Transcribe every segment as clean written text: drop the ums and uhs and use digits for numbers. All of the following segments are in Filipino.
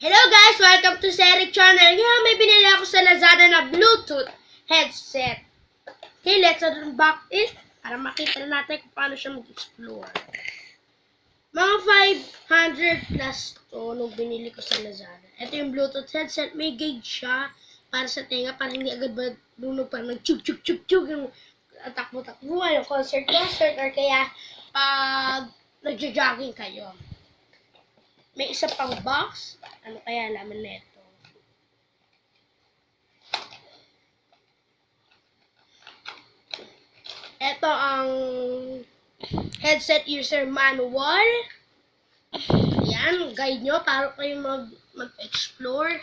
Hello guys! Welcome to Seric Channel. Ngayon may binili ako sa Lazada na Bluetooth headset. Okay, let's unbox it para makita natin kung paano siya mag-explore. Mga 500 plus to nung binili ko sa Lazada. Ito yung Bluetooth headset. May gauge siya para sa tenga para hindi agad madunog pa nag-chug-chug-chug-chug yung takbo-takbuhan, yung concert or kaya pag nagja-jogging kayo. May isa pang box. Ano kaya laman nito? Ito ang headset user manual. Yan, guide nyo para kayo mag-explore.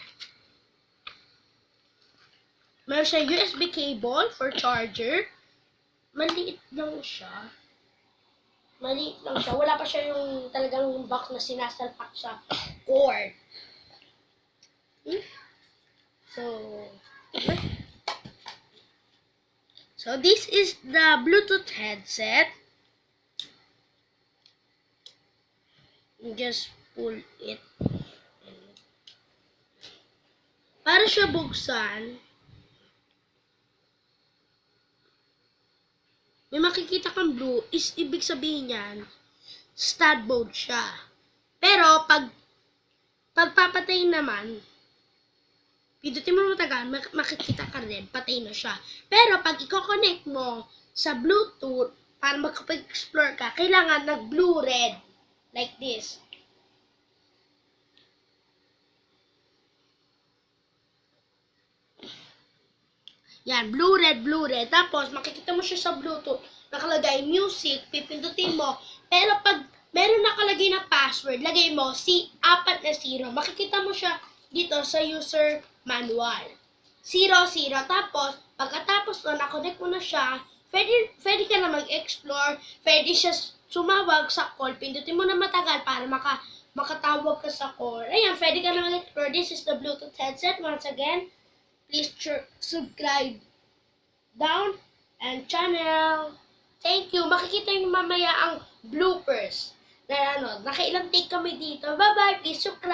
Meron siya USB cable for charger. Maliit lang siya. Wala pa siya yung talagang box na sinasalpak sa cord. So this is the Bluetooth headset. You just pull it. Para siya buksan, may makikita kang blue, is ibig sabihin yan, stud mode siya. Pero, pagpapatay naman, pindutin mo matagal, makikita ka rin, patay na siya. Pero, pag i-connect mo sa Bluetooth, para makapag-explore ka, kailangan nag-blue-red, like this. Yan, blue-red. Tapos, makikita mo siya sa Bluetooth. Nakalagay music, pipindutin mo. Pero pag meron nakalagay na password, lagay mo apat na 0. Makikita mo siya dito sa user manual. 00. Tapos, pagkatapos na na-connect mo na siya, pwede ka na mag-explore. Pwede siya sumawag sa call. Pindutin mo na matagal para makatawag ka sa call. Ayan, pwede ka na mag-explore. This is the Bluetooth headset. Once again, please subscribe down and channel. Thank you. Makikita nyo mamaya ang bloopers. Na nakailang take kami dito. Bye-bye. Please subscribe.